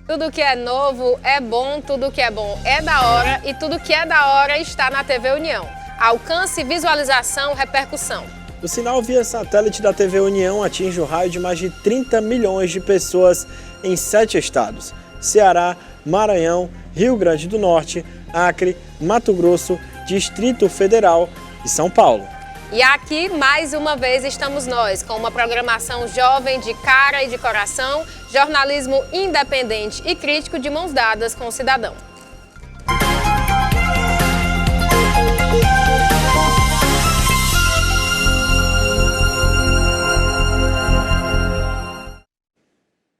Tudo que é novo é bom, tudo que é bom é da hora e tudo que é da hora está na TV União. Alcance, visualização, repercussão. O sinal via satélite da TV União atinge o raio de mais de 30 milhões de pessoas em 7 estados: Ceará, Maranhão, Rio Grande do Norte, Acre, Mato Grosso, Distrito Federal e São Paulo. E aqui, mais uma vez, estamos nós, com uma programação jovem de cara e de coração, jornalismo independente e crítico de mãos dadas com o cidadão.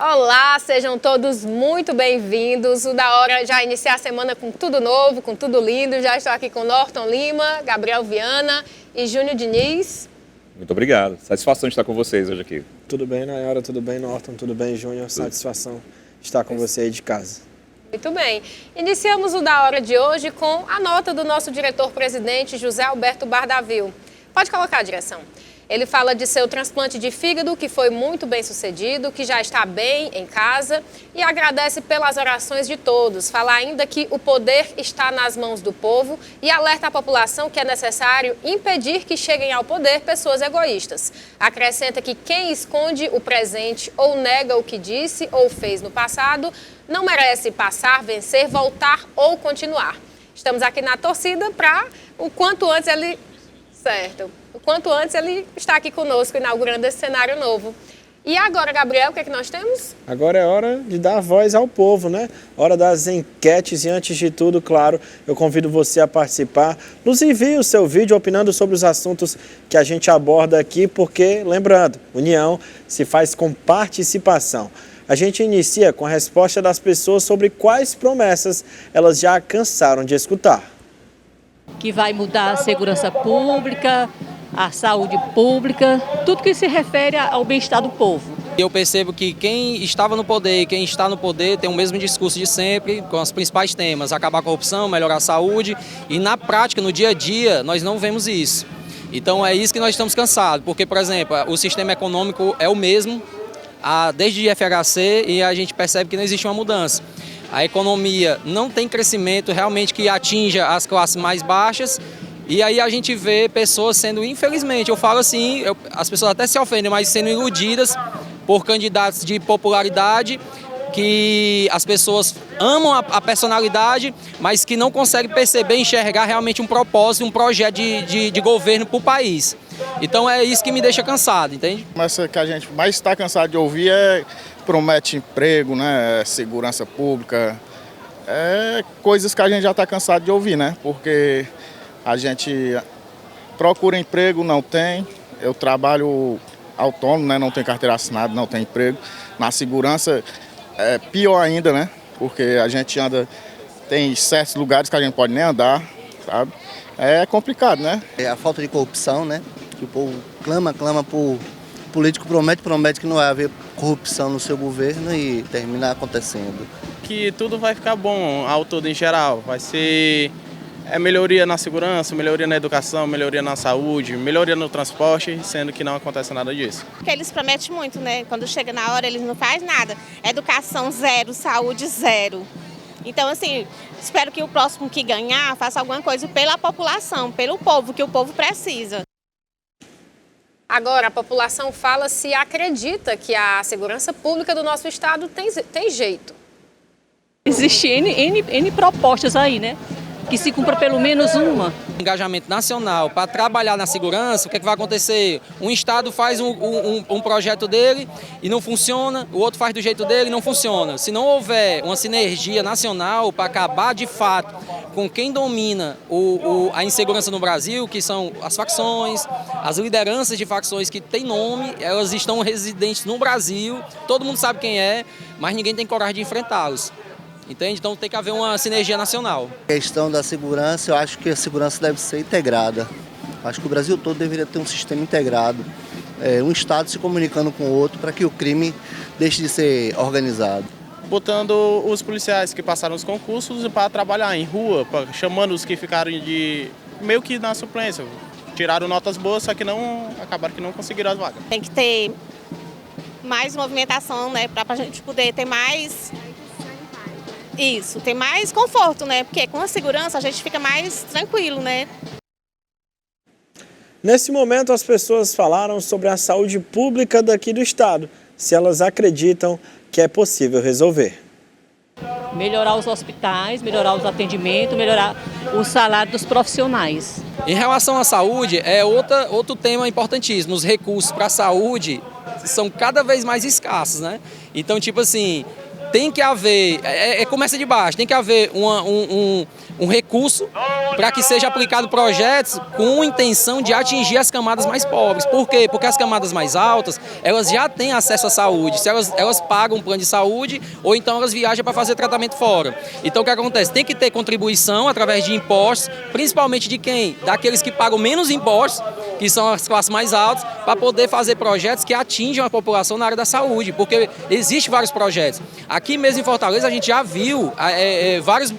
Olá, sejam todos muito bem-vindos. O Da Hora já iniciar a semana com tudo novo, com tudo lindo. Já estou aqui com Norton Lima, Gabriel Viana e Júnior Diniz. Muito obrigado. Satisfação de estar com vocês hoje aqui. Tudo bem, Nayara? Tudo bem, Norton? Tudo bem, Júnior? Satisfação de estar com você aí de casa. Muito bem. Iniciamos o Da Hora de hoje com a nota do nosso diretor-presidente, José Alberto Bardavil. Pode colocar a direção. Ele fala de seu transplante de fígado, que foi muito bem sucedido, que já está bem em casa e agradece pelas orações de todos. Fala ainda que o poder está nas mãos do povo e alerta a população que é necessário impedir que cheguem ao poder pessoas egoístas. Acrescenta que quem esconde o presente ou nega o que disse ou fez no passado não merece passar, vencer, voltar ou continuar. Estamos aqui na torcida para o quanto antes ele... Certo. O quanto antes ele está aqui conosco, inaugurando esse cenário novo. E agora, Gabriel, o que é que nós temos? Agora é hora de dar voz ao povo, né? Hora das enquetes e, antes de tudo, claro, eu convido você a participar. Nos envie o seu vídeo opinando sobre os assuntos que a gente aborda aqui, porque, lembrando, União se faz com participação. A gente inicia com a resposta das pessoas sobre quais promessas elas já cansaram de escutar. Que vai mudar a segurança pública, a saúde pública, tudo que se refere ao bem-estar do povo. Eu percebo que quem estava no poder e quem está no poder tem o mesmo discurso de sempre, com os principais temas: acabar a corrupção, melhorar a saúde, e na prática, no dia a dia, nós não vemos isso. Então é isso que nós estamos cansados, porque, por exemplo, o sistema econômico é o mesmo desde FHC e a gente percebe que não existe uma mudança. A economia não tem crescimento realmente que atinja as classes mais baixas, e aí a gente vê pessoas sendo, infelizmente, eu falo assim, as pessoas até se ofendem, mas sendo iludidas por candidatos de popularidade, que as pessoas amam a personalidade, mas que não conseguem perceber, enxergar realmente um propósito, um projeto de governo para o país. Então é isso que me deixa cansado, entende? Mas o que a gente mais está cansado de ouvir promete emprego, né, segurança pública, coisas que a gente já está cansado de ouvir, né? Porque a gente procura emprego, não tem. Eu trabalho autônomo, né, não tenho carteira assinada, não tenho emprego. Na segurança é pior ainda, né? Porque a gente anda, tem certos lugares que a gente pode nem andar, sabe? É complicado, né? É a falta de corrupção, né? Que o povo clama por político, promete que não vai haver corrupção no seu governo e termina acontecendo. Que tudo vai ficar bom ao todo em geral, vai ser melhoria na segurança, melhoria na educação, melhoria na saúde, melhoria no transporte, sendo que não acontece nada disso. Porque eles prometem muito, né? Quando chega na hora eles não fazem nada. Educação zero, saúde zero. Então, assim, espero que o próximo que ganhar faça alguma coisa pela população, pelo povo, que o povo precisa. Agora, a população fala se acredita que a segurança pública do nosso estado tem jeito. Existem N propostas aí, né? Que se cumpra pelo menos uma. Engajamento nacional para trabalhar na segurança, o que vai acontecer? Um estado faz um projeto dele e não funciona, o outro faz do jeito dele e não funciona. Se não houver uma sinergia nacional para acabar de fato com quem domina a insegurança no Brasil, que são as facções, as lideranças de facções que têm nome, elas estão residentes no Brasil, todo mundo sabe quem é, mas ninguém tem coragem de enfrentá-los. Entende? Então tem que haver uma sinergia nacional. A questão da segurança, eu acho que a segurança deve ser integrada. Acho que o Brasil todo deveria ter um sistema integrado. Um Estado se comunicando com o outro para que o crime deixe de ser organizado. Botando os policiais que passaram os concursos para trabalhar em rua, chamando os que ficaram meio que na suplência. Tiraram notas boas, só que acabaram que não conseguiram as vagas. Tem que ter mais movimentação, né, para a gente poder ter mais Isso, tem mais conforto, né? Porque com a segurança a gente fica mais tranquilo, né? Nesse momento, as pessoas falaram sobre a saúde pública daqui do estado, se elas acreditam que é possível resolver. Melhorar os hospitais, melhorar os atendimentos, melhorar o salário dos profissionais. Em relação à saúde, é outro tema importantíssimo. Os recursos para a saúde são cada vez mais escassos, né? Então, tipo assim, tem que haver, começa de baixo, tem que haver um recurso para que seja aplicado projetos com intenção de atingir as camadas mais pobres. Por quê? Porque as camadas mais altas, elas já têm acesso à saúde, se elas pagam um plano de saúde ou então elas viajam para fazer tratamento fora. Então o que acontece? Tem que ter contribuição através de impostos, principalmente de quem? Daqueles que pagam menos impostos, que são as classes mais altas, para poder fazer projetos que atinjam a população na área da saúde, porque existem vários projetos. Aqui mesmo em Fortaleza a gente já viu vários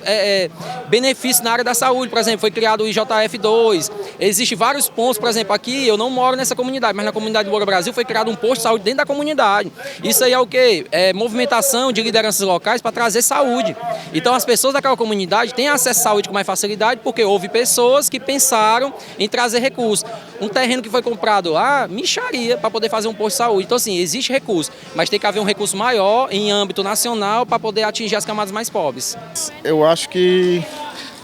benefícios na área da saúde. Por exemplo, foi criado o IJF2, existem vários pontos, por exemplo, aqui eu não moro nessa comunidade, mas na comunidade do Moura Brasil foi criado um posto de saúde dentro da comunidade. Isso aí é o quê? É movimentação de lideranças locais para trazer saúde. Então as pessoas daquela comunidade têm acesso à saúde com mais facilidade, porque houve pessoas que pensaram em trazer recursos. Um terreno que foi comprado lá, mixaria para poder fazer um posto de saúde. Então assim, existe recurso, mas tem que haver um recurso maior em âmbito nacional para poder atingir as camadas mais pobres. Eu acho que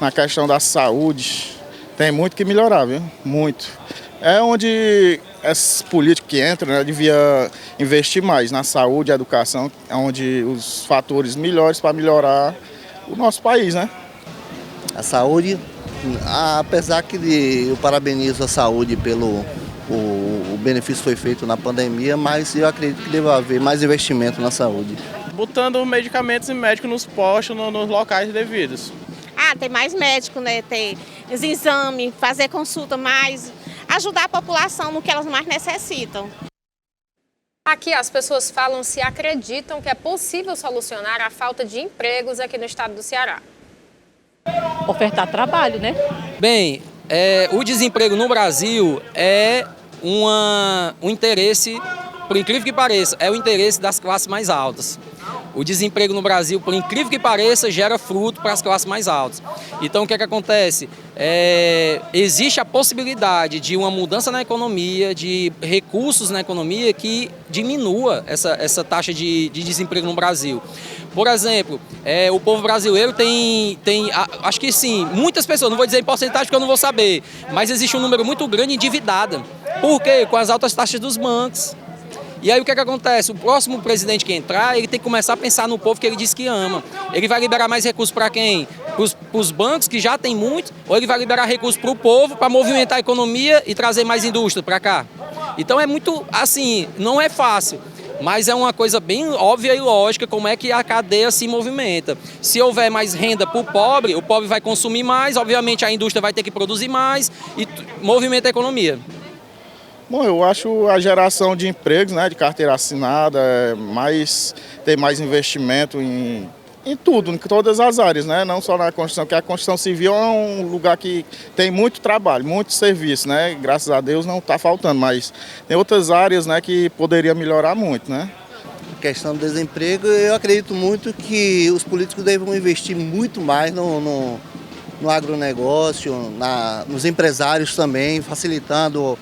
na questão da saúde tem muito que melhorar, viu? Muito. É onde esses políticos que entram, né, devia investir mais na saúde e educação, é onde os fatores melhores para melhorar o nosso país, né? A saúde, apesar que eu parabenizo a saúde pelo o benefício foi feito na pandemia, mas eu acredito que deve haver mais investimento na saúde. Botando medicamentos e médicos nos postos, nos locais devidos. Tem mais médico, né? Ter os exames, fazer consulta mais, ajudar a população no que elas mais necessitam. Aqui as pessoas falam se acreditam que é possível solucionar a falta de empregos aqui no estado do Ceará. Ofertar trabalho, né? Bem, o desemprego no Brasil é um interesse, por incrível que pareça, é o interesse das classes mais altas. O desemprego no Brasil, por incrível que pareça, gera fruto para as classes mais altas. Então, o que acontece? Existe a possibilidade de uma mudança na economia, de recursos na economia que diminua essa taxa de desemprego no Brasil. Por exemplo, o povo brasileiro tem, acho que sim, muitas pessoas, não vou dizer em porcentagem porque eu não vou saber, mas existe um número muito grande endividada. Por quê? Com as altas taxas dos bancos. E aí o que acontece? O próximo presidente que entrar, ele tem que começar a pensar no povo que ele diz que ama. Ele vai liberar mais recursos para quem? Para os bancos, que já tem muito, ou ele vai liberar recursos para o povo, para movimentar a economia e trazer mais indústria para cá? Então é muito, assim, não é fácil, mas é uma coisa bem óbvia e lógica como é que a cadeia se movimenta. Se houver mais renda para o pobre vai consumir mais, obviamente a indústria vai ter que produzir mais e movimenta a economia. Bom, eu acho a geração de empregos, né, de carteira assinada, ter mais investimento em tudo, em todas as áreas, né, não só na construção, porque a construção civil é um lugar que tem muito trabalho, muito serviço, né, graças a Deus não está faltando, mas tem outras áreas, né, que poderia melhorar muito, né. A questão do desemprego, eu acredito muito que os políticos devem investir muito mais no agronegócio, nos empresários também, facilitando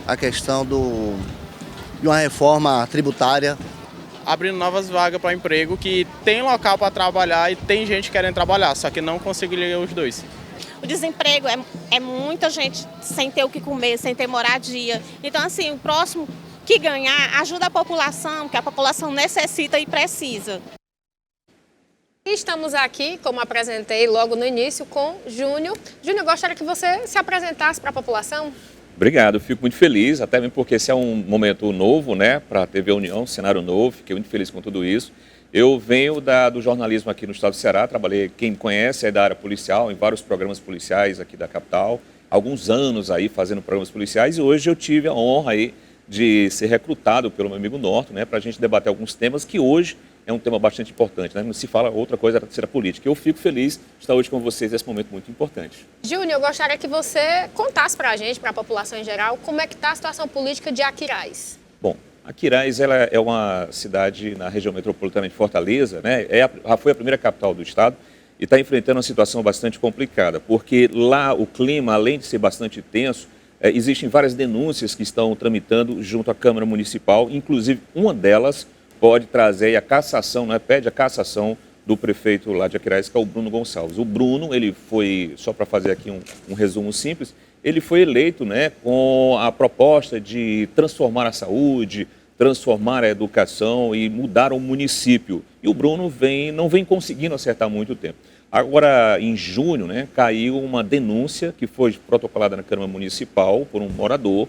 a questão de uma reforma tributária. Abrindo novas vagas para emprego, que tem local para trabalhar e tem gente querendo trabalhar, só que não conseguiria os dois. O desemprego é muita gente sem ter o que comer, sem ter moradia. Então, assim, o próximo que ganhar ajuda a população, que a população necessita e precisa. Estamos aqui, como apresentei logo no início, com Júnior. Júnior, gostaria que você se apresentasse para a população. Obrigado, eu fico muito feliz, até mesmo porque esse é um momento novo, né, para a TV União, um cenário novo, fiquei muito feliz com tudo isso. Eu venho do jornalismo aqui no estado do Ceará, trabalhei, quem me conhece, é da área policial, em vários programas policiais aqui da capital, alguns anos aí fazendo programas policiais, e hoje eu tive a honra aí de ser recrutado pelo meu amigo Norton, né, para a gente debater alguns temas que hoje é um tema bastante importante, né? Não se fala outra coisa a ser a política. Eu fico feliz de estar hoje com vocês nesse momento muito importante. Júnior, eu gostaria que você contasse para a gente, para a população em geral, como é que está a situação política de Aquiraz. Bom, Aquiraz ela é uma cidade na região metropolitana de Fortaleza, né? Foi a primeira capital do estado e está enfrentando uma situação bastante complicada, porque lá o clima, além de ser bastante tenso, existem várias denúncias que estão tramitando junto à Câmara Municipal, inclusive uma delas pode trazer a cassação, né? Pede a cassação do prefeito lá de Aquiraz, que é o Bruno Gonçalves. O Bruno, ele foi, só para fazer aqui um resumo simples, ele foi eleito, né, com a proposta de transformar a saúde, transformar a educação e mudar o município. E o Bruno não vem conseguindo acertar muito tempo. Agora, em junho, né, caiu uma denúncia que foi protocolada na Câmara Municipal por um morador,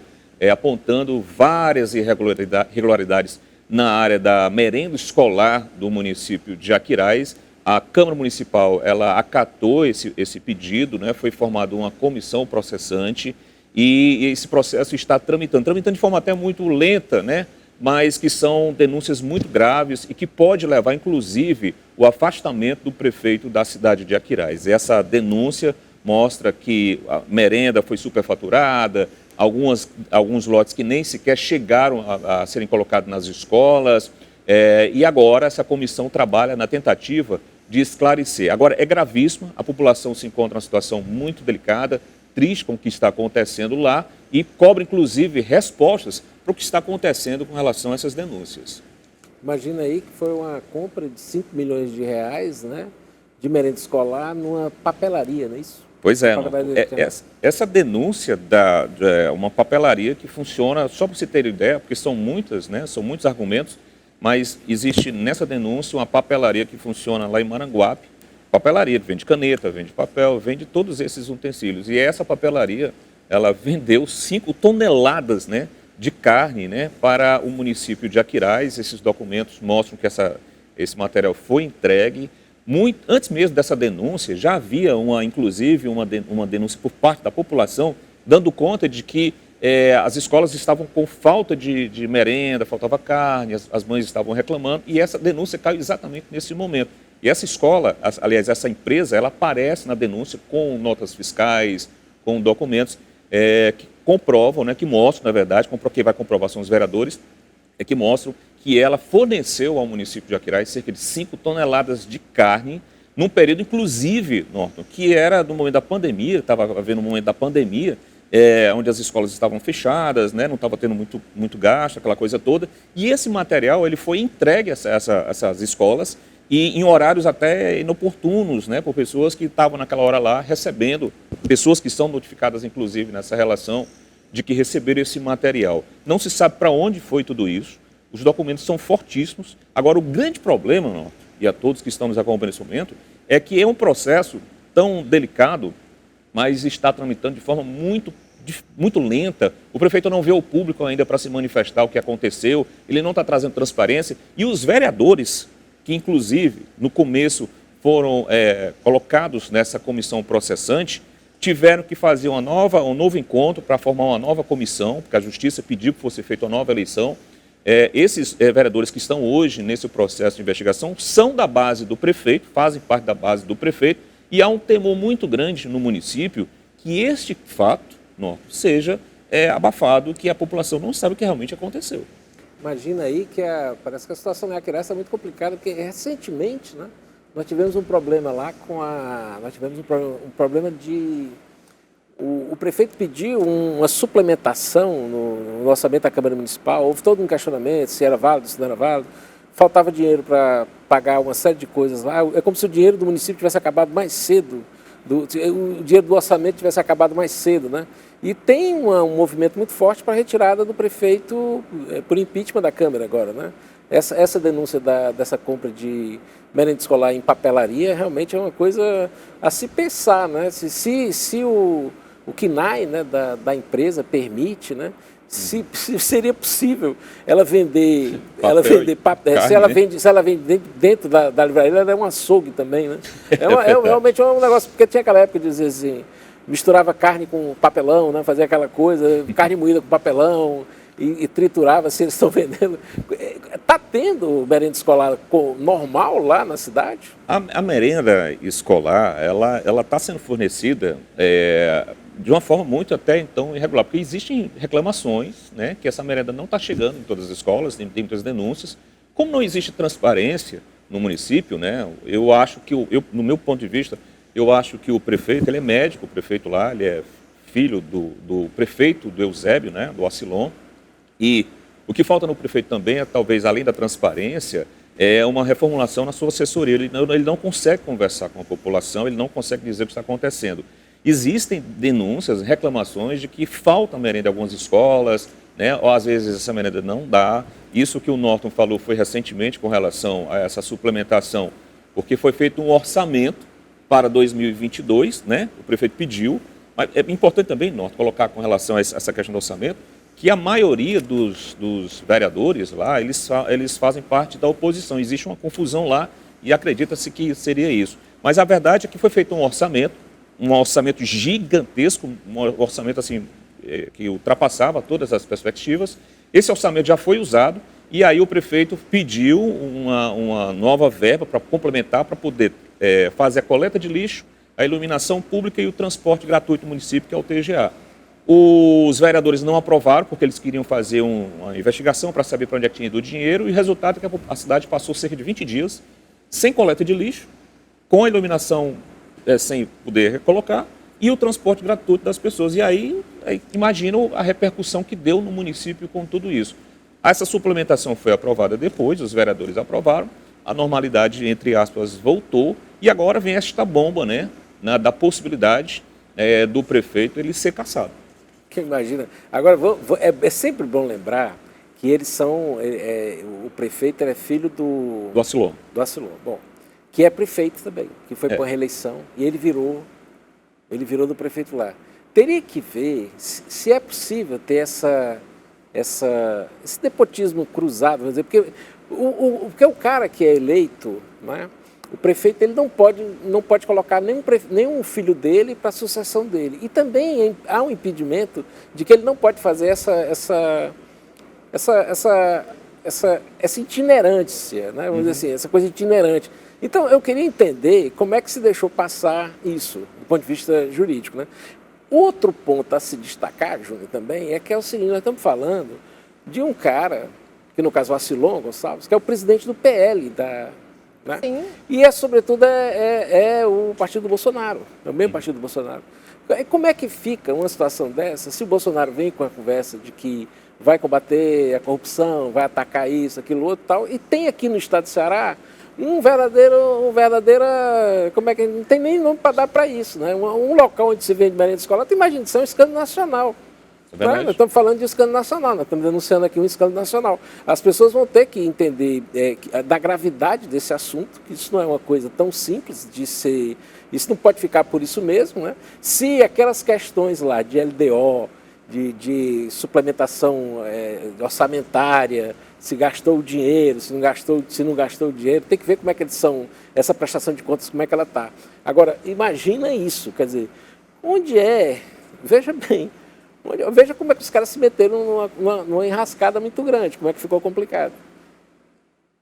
apontando várias irregularidades na área da merenda escolar do município de Aquiraz. A Câmara Municipal ela acatou esse pedido, né, foi formada uma comissão processante e esse processo está tramitando de forma até muito lenta, né, mas que são denúncias muito graves e que pode levar, inclusive, o afastamento do prefeito da cidade de Aquiraz. Essa denúncia mostra que a merenda foi superfaturada, alguns lotes que nem sequer chegaram a serem colocados nas escolas, e agora essa comissão trabalha na tentativa de esclarecer. Agora, é gravíssimo, a população se encontra numa situação muito delicada, triste com o que está acontecendo lá e cobra, inclusive, respostas para o que está acontecendo com relação a essas denúncias. Imagina aí que foi uma compra de 5 milhões de reais, né, de merenda escolar numa papelaria, não é isso? Pois é, essa denúncia é uma papelaria que funciona, só para você ter ideia, porque são muitas, né, são muitos argumentos, mas existe nessa denúncia uma papelaria que funciona lá em Maranguape, papelaria que vende caneta, vende papel, vende todos esses utensílios. E essa papelaria, ela vendeu 5 toneladas, né, de carne, né, para o município de Aquiraz. Esses documentos mostram que esse material foi entregue. Antes mesmo dessa denúncia, já havia inclusive uma denúncia por parte da população, dando conta de que as escolas estavam com falta de merenda, faltava carne, as mães estavam reclamando, e essa denúncia caiu exatamente nesse momento. E essa escola, aliás, essa empresa, ela aparece na denúncia com notas fiscais, com documentos que comprovam, né, que mostram, na verdade, que vai comprovar são os vereadores, que mostram que ela forneceu ao município de Aquiraz cerca de 5 toneladas de carne, num período, inclusive, Norton, que era no momento da pandemia, estava havendo um momento da pandemia, onde as escolas estavam fechadas, né, não estava tendo muito gasto, aquela coisa toda, e esse material ele foi entregue a essas escolas, e em horários até inoportunos, né, por pessoas que estavam naquela hora lá recebendo, pessoas que são notificadas, inclusive, nessa relação, de que receberam esse material. Não se sabe para onde foi tudo isso, os documentos são fortíssimos. Agora, o grande problema, Norton, e a todos que estão nos acompanhando nesse momento, é que é um processo tão delicado, mas está tramitando de forma muito lenta. O prefeito não vê o público ainda para se manifestar o que aconteceu, ele não está trazendo transparência, e os vereadores, que inclusive no começo foram colocados nessa comissão processante, tiveram que fazer um novo encontro para formar uma nova comissão, porque a Justiça pediu que fosse feita uma nova eleição. Esses vereadores que estão hoje nesse processo de investigação são da base do prefeito, fazem parte da base do prefeito, e há um temor muito grande no município que este fato seja abafado, que a população não sabe o que realmente aconteceu. Imagina aí que parece que a situação em Aquiraz está muito complicada, porque recentemente, né, nós tivemos um problema lá nós tivemos um problema de... O prefeito pediu uma suplementação no orçamento da Câmara Municipal, houve todo um questionamento, se era válido, se não era válido, faltava dinheiro para pagar uma série de coisas lá, é como se o dinheiro do município tivesse acabado mais cedo, o dinheiro do orçamento tivesse acabado mais cedo, né? E tem um movimento muito forte para a retirada do prefeito por impeachment da Câmara agora, né? Essa denúncia dessa compra de merenda escolar em papelaria realmente é uma coisa a se pensar, né? Se o KNAI, né, da empresa permite, né? Se seria possível ela vender papel, se ela vende dentro da livraria, ela é um açougue também, né? Realmente é um negócio, porque tinha aquela época de dizer assim, misturava carne com papelão, né? Fazia aquela coisa, carne moída com papelão e triturava, se eles estão vendendo. Está tendo merenda escolar normal lá na cidade? A merenda escolar, ela está sendo fornecida de uma forma muito até então irregular, porque existem reclamações, né, que essa merenda não está chegando em todas as escolas, tem muitas denúncias. Como não existe transparência no município, né, eu acho que, no meu ponto de vista, eu acho que o prefeito, ele é médico, o prefeito lá, ele é filho do prefeito do Eusébio, né, do Acilon, e o que falta no prefeito também é, talvez, além da transparência, é uma reformulação na sua assessoria. Ele não consegue conversar com a população, ele não consegue dizer o que está acontecendo. Existem denúncias, reclamações de que falta merenda em algumas escolas, né, ou às vezes essa merenda não dá. Isso que o Norton falou foi recentemente com relação a essa suplementação, porque foi feito um orçamento para 2022, né, o prefeito pediu, mas é importante também, Norton, colocar com relação a essa questão do orçamento, que a maioria dos vereadores lá, eles fazem parte da oposição. Existe uma confusão lá e acredita-se que seria isso. Mas a verdade é que foi feito um orçamento gigantesco, um orçamento assim, que ultrapassava todas as perspectivas. Esse orçamento já foi usado e aí o prefeito pediu uma nova verba para complementar, para poder fazer a coleta de lixo, a iluminação pública e o transporte gratuito do município, que é o TGA. Os vereadores não aprovaram, porque eles queriam fazer uma investigação para saber para onde é que tinha ido o dinheiro, e o resultado é que a cidade passou cerca de 20 dias sem coleta de lixo, com a iluminação sem poder recolocar, e o transporte gratuito das pessoas. E aí imagino a repercussão que deu no município com tudo isso. Essa suplementação foi aprovada depois, os vereadores aprovaram, a normalidade, entre aspas, voltou, e agora vem esta bomba, né, da possibilidade do prefeito ele ser cassado. Que imagina. Agora, é sempre bom lembrar que eles são... o prefeito é filho do Acilon. Do Acilon. Bom, que é prefeito também, que foi para a reeleição, e ele virou do prefeito lá. Teria que ver se é possível ter esse nepotismo cruzado, vamos dizer, porque o cara que é eleito, né, o prefeito ele não pode colocar nenhum filho dele para a sucessão dele. E também há um impedimento de que ele não pode fazer essa itinerância, né? Vamos dizer assim, essa coisa itinerante. Então, eu queria entender como é que se deixou passar isso, do ponto de vista jurídico, né? Outro ponto a se destacar, Júnior, também, é que é o seguinte: nós estamos falando de um cara, que no caso é o Acilon Gonçalves, que é o presidente do PL, né? Sim. E, sobretudo, é o partido do Bolsonaro, é o mesmo partido do Bolsonaro. Como é que fica uma situação dessa se o Bolsonaro vem com a conversa de que vai combater a corrupção, vai atacar isso, aquilo, outro tal, e tem aqui no estado do Ceará um verdadeira, como é que não tem nem nome para dar para isso, né? Um local onde se vende merenda escolar, tu imagina, isso é um escândalo nacional. É nós estamos falando de escândalo nacional, nós estamos denunciando aqui um escândalo nacional. As pessoas vão ter que entender da gravidade desse assunto, que isso não é uma coisa tão simples de ser, isso não pode ficar por isso mesmo, né? Se aquelas questões lá de LDO, de suplementação orçamentária, se gastou o dinheiro, se não gastou o dinheiro, tem que ver como é que eles são, essa prestação de contas, como é que ela está. Agora, imagina isso, quer dizer, veja bem, veja como é que os caras se meteram numa enrascada muito grande, como é que ficou complicado.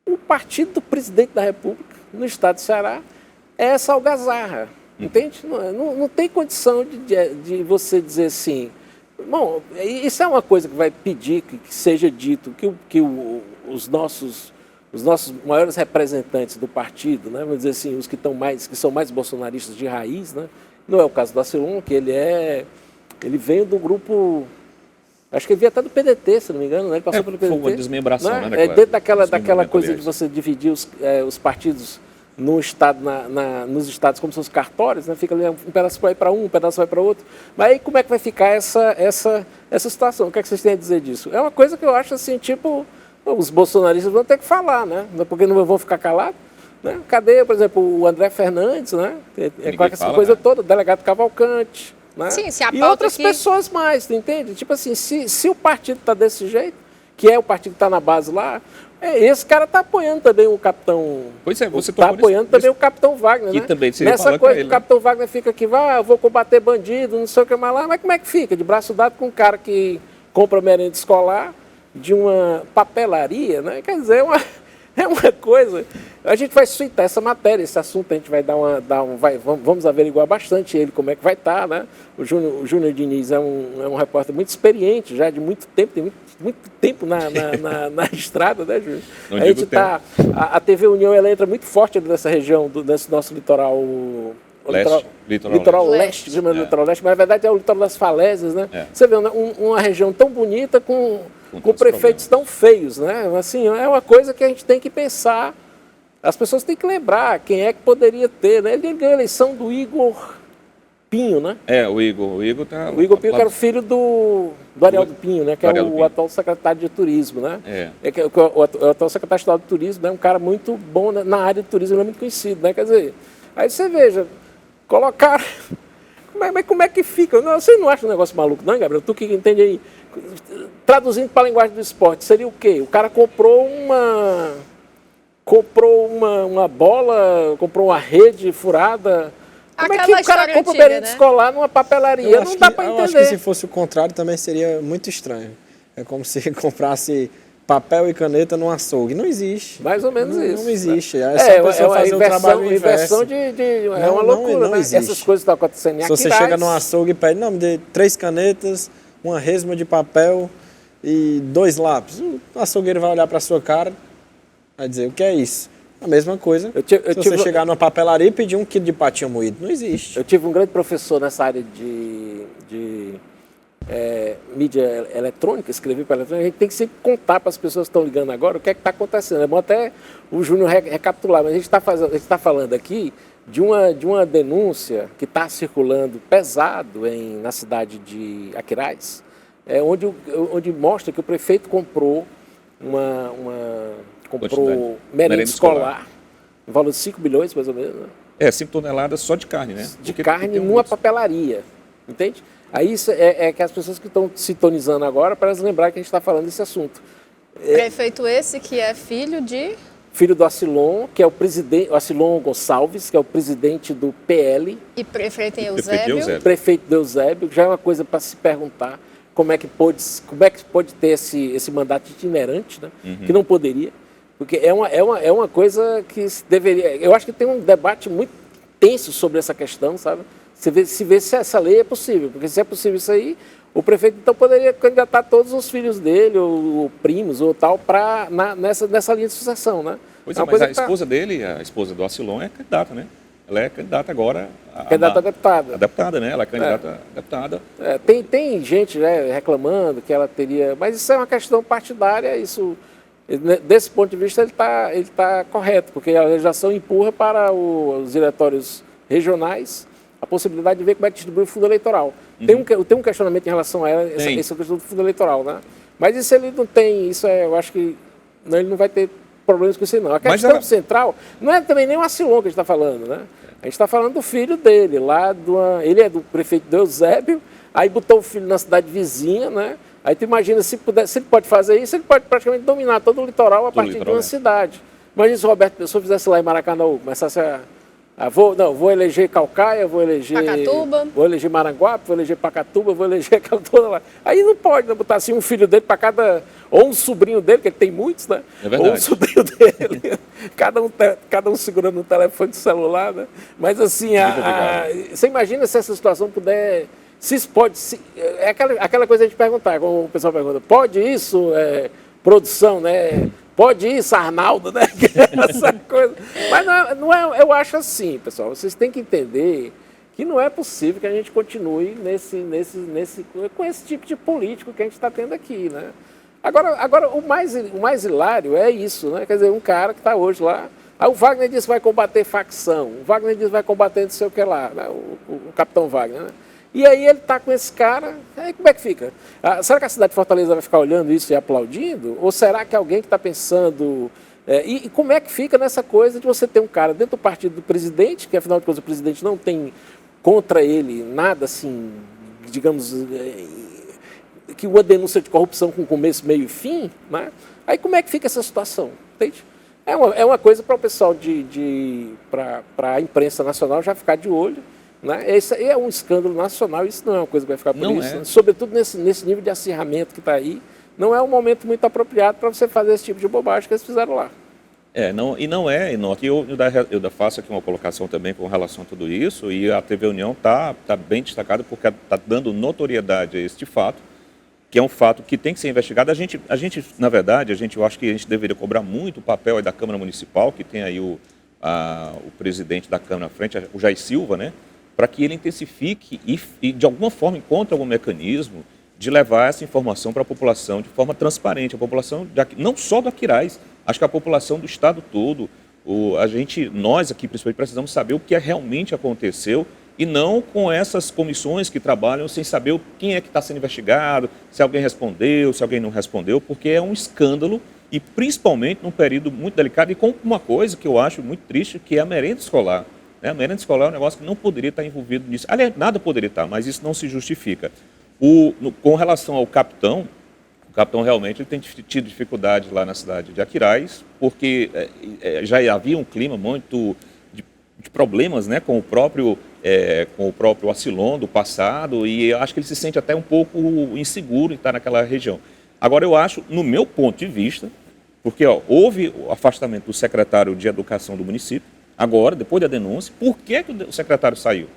O partido do presidente da República, no estado do Ceará, é essa algazarra, entende? Não tem condição de você dizer assim. Bom, isso é uma coisa que vai pedir que seja dito, que os nossos maiores representantes do partido, né, vamos dizer assim, os que são mais bolsonaristas de raiz, né, não é o caso do Acilon, que ele veio do grupo, acho que ele veio até do PDT, se não me engano, né, ele passou pelo PDT. Foi uma desmembração, né? Dentro daquela coisa de você dividir os partidos no estado, nos estados como são os cartórios, né? Fica ali, um pedaço vai para um pedaço vai para outro. Mas aí como é que vai ficar essa situação? O que é que vocês têm a dizer disso? É uma coisa que eu acho assim, tipo, os bolsonaristas vão ter que falar, né? Porque não vão ficar calados. Né? Cadê, por exemplo, o André Fernandes, né? Com essa coisa toda, o delegado Cavalcante, né? Sim, se a e pauta outras aqui... pessoas mais, tu entende? Tipo assim, se o partido está desse jeito, que é o partido que está na base lá, esse cara está apoiando também o capitão. Pois é, você está apoiando também o capitão Wagner, né? Também nessa coisa que o capitão Wagner fica aqui, eu vou combater bandido, não sei o que mais lá, mas como é que fica? De braço dado com um cara que compra merenda escolar de uma papelaria, né? Quer dizer, é uma coisa. A gente vai suscitar essa matéria, esse assunto, a gente vai vamos averiguar bastante ele, como é que vai estar, né? O Júnior Diniz é um repórter muito experiente, já de muito tempo, tem muito tempo na estrada, né, Júnior? A gente tá, a TV União, ela entra muito forte nessa região, desse nosso litoral... Litoral leste, litoral leste, mas na verdade é o litoral das falésias, né? Você vê uma região tão bonita com prefeitos tão feios, né? Assim, é uma coisa que a gente tem que pensar. As pessoas têm que lembrar quem é que poderia ter, né? Ele ganhou a eleição do Igor Pinho, né? O Igor tá... O Igor Pinho, que era o filho do Arialdo Pinho, né? Que é o atual secretário de turismo, né? O atual secretário estadual de turismo, né? Um cara muito bom na área de turismo, ele é muito conhecido, né? Quer dizer, aí você veja, colocar... Mas como é que fica? Você não acha um negócio maluco, não, Gabriel? Tu que entende aí. Traduzindo para a linguagem do esporte, seria o quê? O cara comprou uma bola, comprou uma rede furada. Como é que o cara compra um berente escolar numa papelaria? Não dá para entender. Eu acho que se fosse o contrário também seria muito estranho. É como se comprasse papel e caneta num açougue. Não existe. Mais ou menos isso. Não existe. É só a pessoa fazer o trabalho inverso. É uma loucura, não existe. Essas coisas estão acontecendo em Aquiraz. Se você chega num açougue e pede, não, me dê 3 canetas, uma resma de papel e 2 lápis. O açougueiro vai olhar para a sua cara, vai dizer, o que é isso? A mesma coisa. Se você chegar numa papelaria e pedir 1 quilo de patinho moído, não existe. Eu tive um grande professor nessa área de mídia eletrônica, escrever para eletrônica. A gente tem que sempre contar para as pessoas que estão ligando agora o que é que está acontecendo. É bom até o Júnior recapitular, mas a gente está falando aqui de uma denúncia que está circulando pesado na cidade de Aquiraz, onde mostra que o prefeito comprou merenda escolar, no valor de 5 bilhões, mais ou menos. Né? 5 toneladas só de carne, né? De carne numa papelaria, entende? Aí isso é que as pessoas que estão sintonizando agora, para elas lembrar que a gente está falando desse assunto. Prefeito esse que é filho do Acilon, que é o presidente, o Acilon Gonçalves, que é o presidente do PL. E prefeito Eusébio. Prefeito Eusébio, já é uma coisa para se perguntar como é que pode ter esse mandato itinerante, né? Que não poderia. Porque é uma coisa que deveria... Eu acho que tem um debate muito tenso sobre essa questão, sabe? Se vê se essa lei é possível. Porque se é possível isso aí, o prefeito então poderia candidatar todos os filhos dele, ou primos, ou tal, nessa linha de sucessão, né? Pois mas a esposa dele, a esposa do Acilon, é candidata, né? Ela é candidata agora... Candidata a deputada. A deputada, né? Ela é candidata a deputada. Tem gente, né, reclamando que ela teria... Mas isso é uma questão partidária, isso... Desse ponto de vista, ele tá correto, porque a legislação empurra para os diretórios regionais a possibilidade de ver como é que distribui o fundo eleitoral. Tem um questionamento em relação a essa questão do fundo eleitoral, né? Mas isso ele não tem, eu acho que ele não vai ter problemas com isso não. A questão central não é também nem o Acilon que a gente está falando, né? A gente está falando do filho dele, ele é do prefeito de Eusébio, aí botou o filho na cidade vizinha, né? Aí tu imagina, se ele pode fazer isso, ele pode praticamente dominar todo o litoral a partir de uma cidade. Imagina se o Roberto Pessoa fizesse lá em Maracanã, começasse vou eleger Calcaia, vou eleger Pacatuba, vou eleger Maranguape, vou eleger Pacatuba, vou eleger aquela toda lá. Aí não pode, né, botar assim um filho dele para cada, ou um sobrinho dele, que ele tem muitos, né? É verdade. Ou um sobrinho dele, cada um segurando um telefone celular, né? Mas assim, você imagina se essa situação puder... É aquela coisa de perguntar, como o pessoal pergunta, pode isso, produção, né? Pode isso, Arnaldo, né? Essa coisa. Mas não é, eu acho assim, pessoal, vocês têm que entender que não é possível que a gente continue com esse tipo de político que a gente está tendo aqui, né? Agora o mais hilário é isso, né? Quer dizer, um cara que está hoje lá, aí o Wagner disse que vai combater facção, o Wagner disse que vai combater não sei o que lá, né? O capitão Wagner, né? E aí ele está com esse cara, aí como é que fica? Será que a cidade de Fortaleza vai ficar olhando isso e aplaudindo? Ou será que alguém que está pensando... E como é que fica nessa coisa de você ter um cara dentro do partido do presidente, que afinal de contas o presidente não tem contra ele nada assim, digamos, que uma denúncia de corrupção com começo, meio e fim, né? Aí como é que fica essa situação? Entende? É uma coisa para o pessoal para a imprensa nacional já ficar de olho. Né? Esse é um escândalo nacional, isso não é uma coisa que vai ficar por isso. Né? Sobretudo nesse nível de acirramento que está aí, não é um momento muito apropriado para você fazer esse tipo de bobagem que eles fizeram lá. Aqui eu faço aqui uma colocação também com relação a tudo isso, e a TV União está bem destacada porque está dando notoriedade a este fato, que é um fato que tem que ser investigado. Na verdade, eu acho que a gente deveria cobrar muito o papel aí da Câmara Municipal, que tem aí o presidente da Câmara à frente, o Jair Silva, né, para que ele intensifique e de alguma forma encontre algum mecanismo de levar essa informação para a população de forma transparente, a população não só do Aquiraz, acho que a população do estado todo, nós aqui principalmente precisamos saber o que realmente aconteceu e não com essas comissões que trabalham sem saber quem é que está sendo investigado, se alguém respondeu, se alguém não respondeu, porque é um escândalo e principalmente num período muito delicado e com uma coisa que eu acho muito triste, que é a merenda escolar. A merenda escolar é um negócio que não poderia estar envolvido nisso. Aliás, nada poderia estar, mas isso não se justifica. Com relação ao capitão, o capitão realmente ele tem tido dificuldade lá na cidade de Aquiraz, porque já havia um clima muito de problemas, né, com o próprio Acilon do passado, e eu acho que ele se sente até um pouco inseguro em estar naquela região. Agora, eu acho, no meu ponto de vista, porque houve o afastamento do secretário de Educação do município, agora, depois da denúncia, por que o secretário saiu?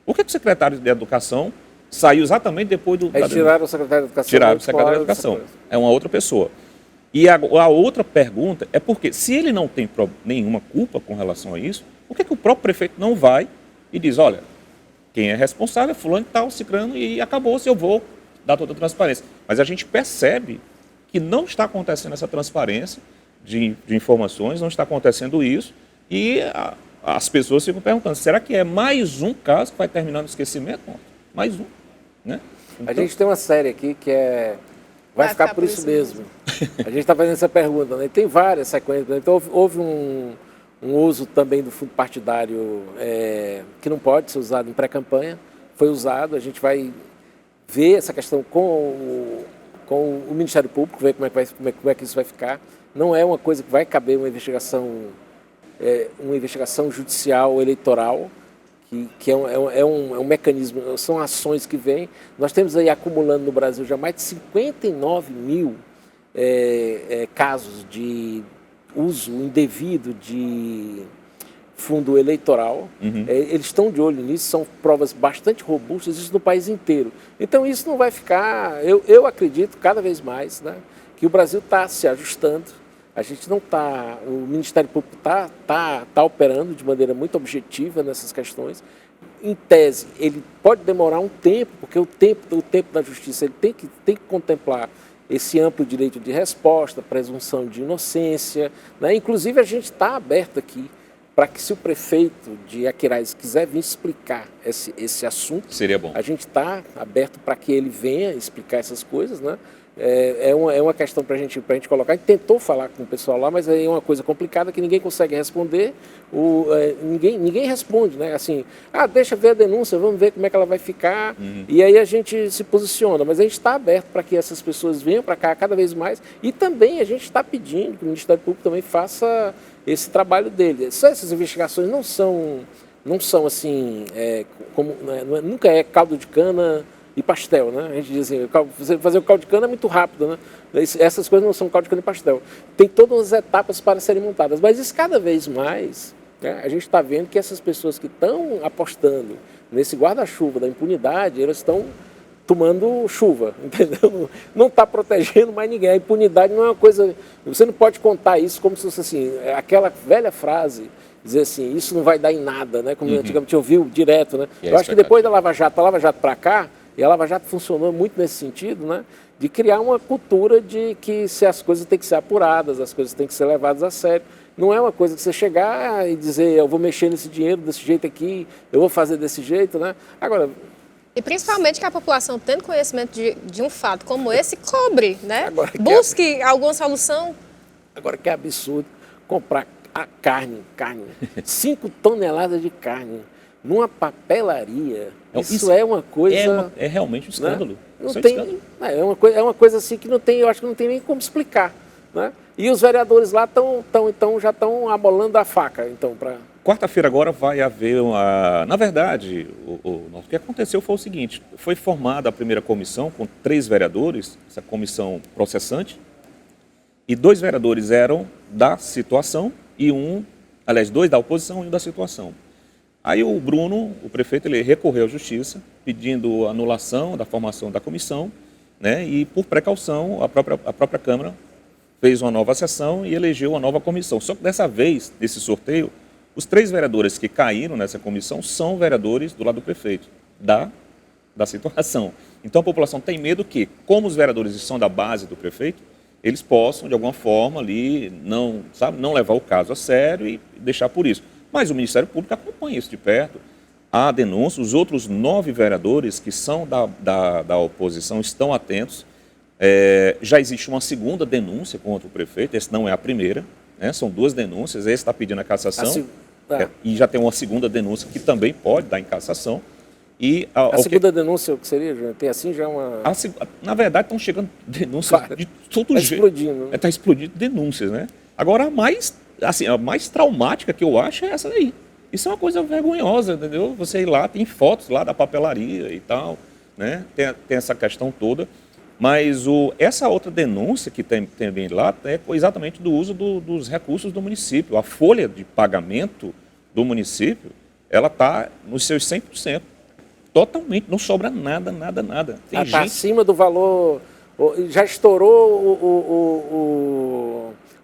Por que o secretário de Educação saiu exatamente depois da denúncia? Tiraram o secretário de Educação. Tiraram o secretário de Educação. É uma outra pessoa. E a outra pergunta é porque, se ele não tem nenhuma culpa com relação a isso, por que o próprio prefeito não vai e diz, olha, quem é responsável é fulano e tal, ciclano, e acabou-se, eu vou dar toda a transparência. Mas a gente percebe que não está acontecendo essa transparência de informações, não está acontecendo isso, e as pessoas ficam perguntando, será que é mais um caso que vai terminar no esquecimento? Mais um, né? Então, a gente tem uma série aqui que vai ficar por isso mesmo. A gente está fazendo essa pergunta, né? E tem várias sequências. Então, houve um uso também do fundo partidário que não pode ser usado em pré-campanha, foi usado, a gente vai ver essa questão com o Ministério Público, ver como é que isso vai ficar. Não é uma coisa que vai caber uma investigação judicial eleitoral, que é um mecanismo, são ações que vêm. Nós temos aí acumulando no Brasil já mais de 59 mil casos de uso indevido de fundo eleitoral. Eles estão de olho nisso, são provas bastante robustas, isso no país inteiro. Então isso não vai ficar, eu acredito cada vez mais, né, que o Brasil está se ajustando. A gente não está, o Ministério Público está operando de maneira muito objetiva nessas questões. Em tese, ele pode demorar um tempo, porque o tempo da justiça ele tem que contemplar esse amplo direito de resposta, presunção de inocência, né? Inclusive, a gente está aberto aqui para que, se o prefeito de Aquiraz quiser vir explicar esse assunto, seria bom. A gente está aberto para que ele venha explicar essas coisas, né? É uma questão para a gente colocar. A gente tentou falar com o pessoal lá, mas é uma coisa complicada que ninguém consegue responder. Ninguém responde, né? Assim, deixa ver a denúncia, vamos ver como é que ela vai ficar. E aí a gente se posiciona. Mas a gente está aberto para que essas pessoas venham para cá cada vez mais. E também a gente está pedindo que o Ministério Público também faça esse trabalho dele. Essas investigações não são assim, nunca é caldo de cana e pastel, né? A gente diz assim, fazer o caldo de cana é muito rápido, né? Essas coisas não são caldo de cana e pastel. Tem todas as etapas para serem montadas, mas isso cada vez mais, né, a gente está vendo que essas pessoas que estão apostando nesse guarda-chuva da impunidade, elas estão tomando chuva, entendeu? Não está protegendo mais ninguém. A impunidade não é uma coisa... Você não pode contar isso como se fosse assim, aquela velha frase, dizer assim, isso não vai dar em nada, né? Como antigamente ouviu direto, né? Eu acho que depois da Lava Jato para cá, e a Lava Jato funcionou muito nesse sentido, né, de criar uma cultura de que as coisas têm que ser apuradas, as coisas têm que ser levadas a sério. Não é uma coisa que você chegar e dizer, eu vou mexer nesse dinheiro desse jeito aqui, eu vou fazer desse jeito, né? Agora... E principalmente que a população, tendo conhecimento de um fato como esse, cobre, né? Busque alguma solução. Agora que é absurdo comprar a carne, 5 toneladas de carne, numa papelaria, isso é uma coisa... É realmente um escândalo. Né? Não tem, é uma coisa assim que não tem, eu acho que não tem nem como explicar. Né? E os vereadores lá já estão amolando a faca. Quarta-feira agora vai haver uma... Na verdade, o que aconteceu foi o seguinte, foi formada a primeira comissão com 3 vereadores, essa comissão processante, e 2 vereadores eram da situação e dois da oposição e um da situação. Aí o Bruno, o prefeito, ele recorreu à justiça, pedindo anulação da formação da comissão, né? E por precaução, a própria Câmara fez uma nova sessão e elegeu uma nova comissão. Só que dessa vez, nesse sorteio, os 3 vereadores que caíram nessa comissão são vereadores do lado do prefeito, da situação. Então a população tem medo que, como os vereadores são da base do prefeito, eles possam, de alguma forma, ali, não levar o caso a sério e deixar por isso. Mas o Ministério Público acompanha isso de perto. Há denúncia, os outros 9 vereadores que são da oposição estão atentos. Já existe uma segunda denúncia contra o prefeito, essa não é a primeira, né? São 2 denúncias, esse está pedindo a cassação, e já tem uma segunda denúncia que também pode dar em cassação. E a segunda denúncia, o que seria, Júnior? Tem assim já uma... Na verdade, estão chegando denúncias de todo jeito. Está explodindo. Está explodindo denúncias, né? Agora, a mais traumática que eu acho é essa daí. Isso é uma coisa vergonhosa, entendeu? Você ir lá, tem fotos lá da papelaria e tal, né? Tem essa questão toda. Mas essa outra denúncia que tem lá é exatamente do uso dos recursos do município. A folha de pagamento do município, ela está nos seus 100%. Totalmente, não sobra nada. Está acima do valor, já estourou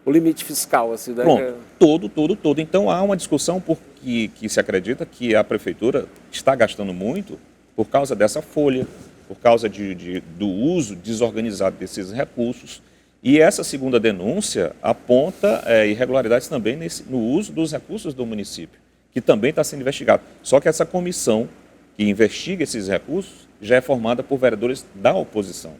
o limite fiscal. Assim, né? Pronto, todo. Então há uma discussão que se acredita que a prefeitura está gastando muito por causa dessa folha, por causa do uso desorganizado desses recursos. E essa segunda denúncia aponta irregularidades também no uso dos recursos do município, que também está sendo investigado. Só que essa comissão que investiga esses recursos já é formada por vereadores da oposição.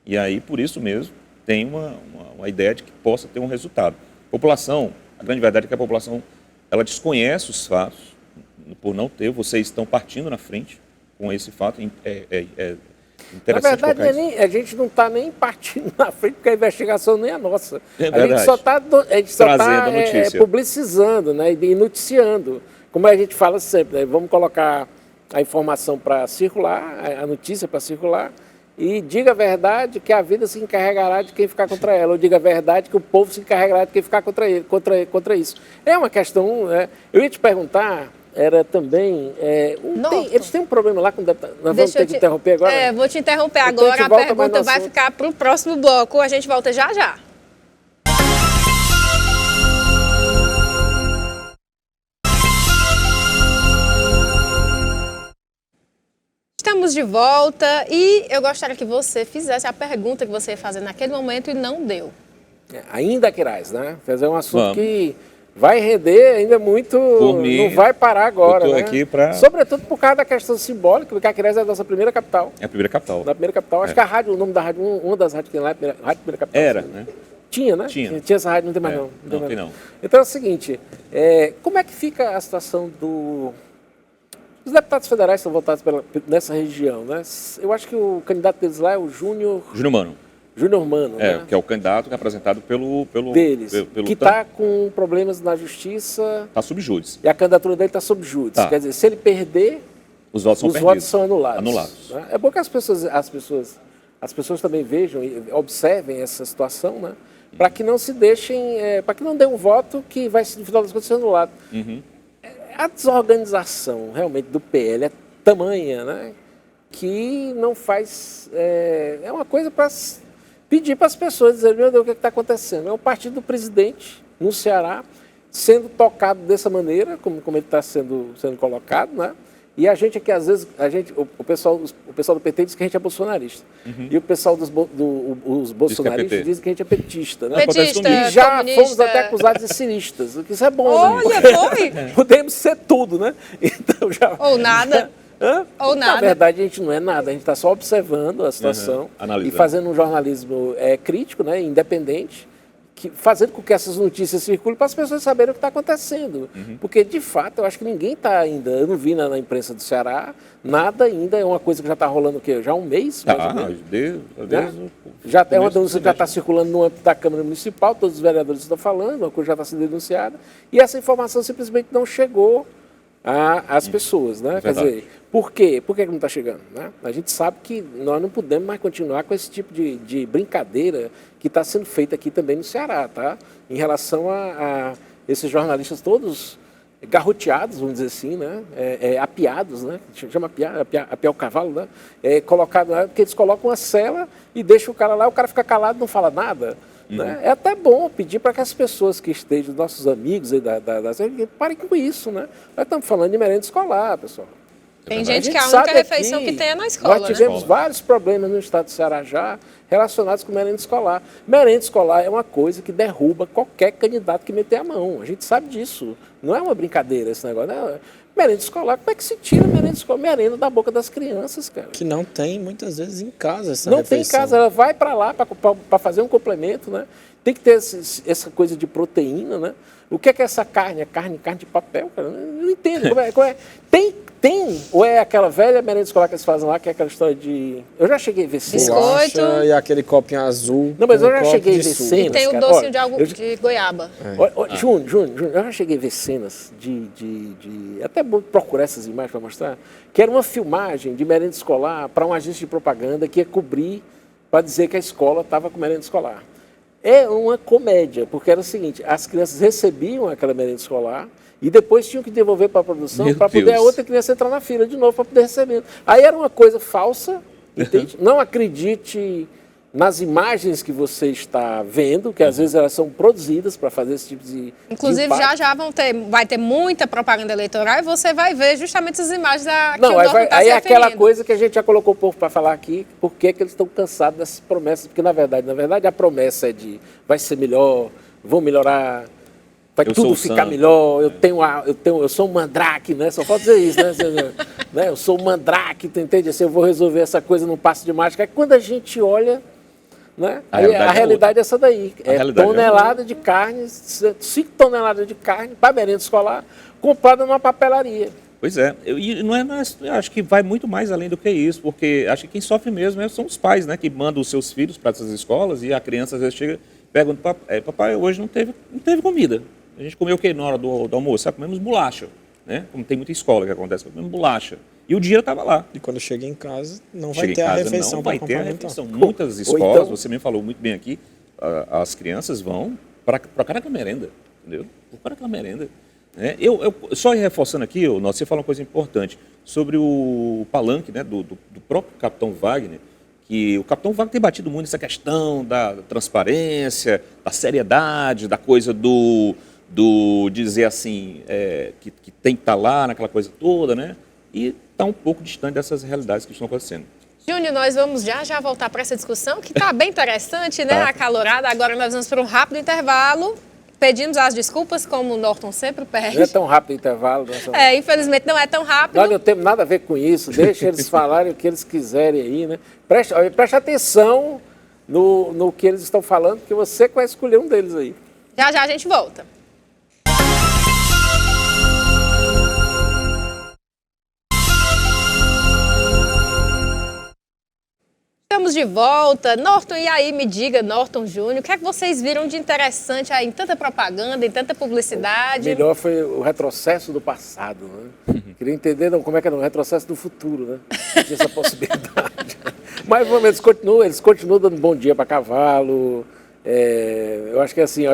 E aí, por isso mesmo, tem uma ideia de que possa ter um resultado. População, a grande verdade é que a população ela desconhece os fatos, por não ter, vocês estão partindo na frente com esse fato. Na verdade, a gente não está nem partindo na frente, porque a investigação nem é nossa. A gente só está publicizando, né, e noticiando. Como a gente fala sempre, né, vamos colocar a informação para circular, a notícia para circular, e diga a verdade que a vida se encarregará de quem ficar contra ela, ou diga a verdade que o povo se encarregará de quem ficar contra isso. É uma questão, né? Eu ia te perguntar, era também, eles têm um problema lá com o deputado, nós vamos ter que interromper agora? Vou te interromper agora, a pergunta vai ficar para o próximo bloco, a gente volta já. Estamos de volta e eu gostaria que você fizesse a pergunta que você ia fazer naquele momento e não deu. Ainda querais, né? Fazer um assunto que vai render ainda muito, não vai parar agora, né? Aqui sobretudo por causa da questão simbólica, porque Aquiraz é a nossa primeira capital. É a primeira capital. Na primeira capital, acho que a rádio, o nome da rádio, uma das rádios que tem lá, Rádio Primeira Capital. Era, né? Tinha, né? Tinha essa rádio, não tem mais não. Não tem não. Então é o seguinte, como é que fica a situação os deputados federais são votados nessa região, né? Eu acho que o candidato deles lá é o Júnior Mano. Né? Que é o candidato que é apresentado pelo deles, que está com problemas na justiça. Está sob júdice. E a candidatura dele está sob júdice. Tá. Quer dizer, se ele perder, os votos são anulados. Né? É bom que as pessoas também vejam e observem essa situação, né? Para que não se deixem, para que não dê um voto que vai, no final das contas, ser anulado. Uhum. A desorganização realmente do PL é tamanha, né, que não faz... É uma coisa para pedir para as pessoas, dizer, meu Deus, o que está acontecendo? É o partido do presidente no Ceará sendo tocado dessa maneira, como ele está sendo colocado, né? E a gente aqui, às vezes, o pessoal do PT diz que a gente é bolsonarista. Uhum. E o pessoal dos bolsonaristas diz que a gente é petista. Né? Petista, e já comunista. Fomos até acusados de ciristas, o que isso é bom. Olha, né? foi! Podemos ser tudo, né? Então, ou nada. Ou nada. Na verdade, a gente não é nada, a gente está só observando a situação e fazendo um jornalismo crítico, né, independente, fazendo com que essas notícias circulem para as pessoas saberem o que está acontecendo. Uhum. Porque, de fato, eu acho que ninguém está ainda, eu não vi na imprensa do Ceará, nada ainda, é uma coisa que já está rolando o quê? Já há um mês? Já é uma denúncia que já está circulando no âmbito da Câmara Municipal, todos os vereadores estão falando, uma coisa já está sendo denunciada, e essa informação simplesmente não chegou às pessoas, né? Quer dizer, por quê? Por que não está chegando? Né? A gente sabe que nós não podemos mais continuar com esse tipo de brincadeira que está sendo feita aqui também no Ceará, tá? Em relação a esses jornalistas todos garroteados, vamos dizer assim, né? Apiados, né? Chama apiar o cavalo, né? Colocado lá, porque eles colocam uma cela e deixam o cara lá, o cara fica calado, não fala nada. Né? É até bom pedir para que as pessoas que estejam, nossos amigos aí parem com isso, né? Nós estamos falando de merenda escolar, pessoal. Tem gente que a única refeição que tem é na escola, nós tivemos vários problemas no estado do Ceará já relacionados com merenda escolar. Merenda escolar é uma coisa que derruba qualquer candidato que meter a mão. A gente sabe disso. Não é uma brincadeira esse negócio. Né? Merenda escolar, como é que se tira merenda escolar? Merenda da boca das crianças, cara. Que não tem, muitas vezes, em casa essa Não refeição. tem em casa, ela vai para lá para fazer um complemento, né? Tem que ter essa coisa de proteína, né? O que é essa carne? É carne de papel, cara? Eu não entendo. Como é? Tem, ou é aquela velha merenda escolar que eles fazem lá, que é aquela história de... Eu já cheguei a ver cenas. Biscoito. E aquele copinho azul. Não, mas eu já cheguei a ver cenas. E tem o docinho de goiaba. Júnior, eu já cheguei a ver cenas até bom procurar essas imagens para mostrar, que era uma filmagem de merenda escolar para uma agência de propaganda que ia cobrir para dizer que a escola estava com merenda escolar. É uma comédia, porque era o seguinte, as crianças recebiam aquela merenda escolar e depois tinham que devolver para a produção para poder a outra criança entrar na fila de novo para poder receber. Aí era uma coisa falsa, entende? Não acredite nas imagens que você está vendo, que às vezes elas são produzidas para fazer esse tipo de Inclusive, já vai ter muita propaganda eleitoral e você vai ver justamente essas imagens que Não, o Norton está aí se é aquela referindo. coisa que a gente já colocou o povo para falar aqui, por que eles estão cansados dessas promessas, porque na verdade a promessa é de vai ser melhor, vão melhorar, vai tudo ficar melhor, eu sou um mandrake, né? Só falta dizer isso, né? Eu sou um mandrake, tu entende? Assim, eu vou resolver essa coisa num passo de mágica. Aí quando a gente olha, né? A realidade é essa daí. Tonelada de carne, 5 toneladas de carne para merenda escolar, comprada numa papelaria. Pois é, e eu acho que vai muito mais além do que isso, porque acho que quem sofre mesmo são os pais, né? Que mandam os seus filhos para essas escolas e a criança às vezes chega e pergunta, papai, hoje não teve comida. A gente comeu o quê na hora do almoço? Comemos bolacha, né? Como tem muita escola que acontece, comemos bolacha. E o dinheiro estava lá. E quando chega em casa, não vai ter a refeição para complementar. Muitas escolas, você me falou muito bem aqui, as crianças vão para aquela merenda, entendeu? Para aquela merenda. Né? Eu só reforçando aqui, você fala uma coisa importante sobre o palanque, né, do próprio Capitão Wagner, que o Capitão Wagner tem batido muito nessa questão da transparência, da seriedade, da coisa do dizer assim, que tem que estar lá naquela coisa toda, né? E está um pouco distante dessas realidades que estão acontecendo. Júnior, nós vamos já voltar para essa discussão, que está bem interessante, né? Acalorada. Agora nós vamos para um rápido intervalo. Pedimos as desculpas, como o Norton sempre pede. Não é tão rápido o intervalo. Infelizmente não é tão rápido. Nós não temos nada a ver com isso. Deixa eles falarem o que eles quiserem aí, né? Preste atenção no que eles estão falando, porque você vai escolher um deles aí. Já a gente volta. Estamos de volta. Norton, e aí, me diga, Norton Júnior, o que é que vocês viram de interessante aí em tanta propaganda, em tanta publicidade? O melhor foi o retrocesso do passado, né? Queria entender como é que era o retrocesso do futuro, né? Tinha essa possibilidade. Mas eles continuam dando bom dia para cavalo. Eu acho que assim,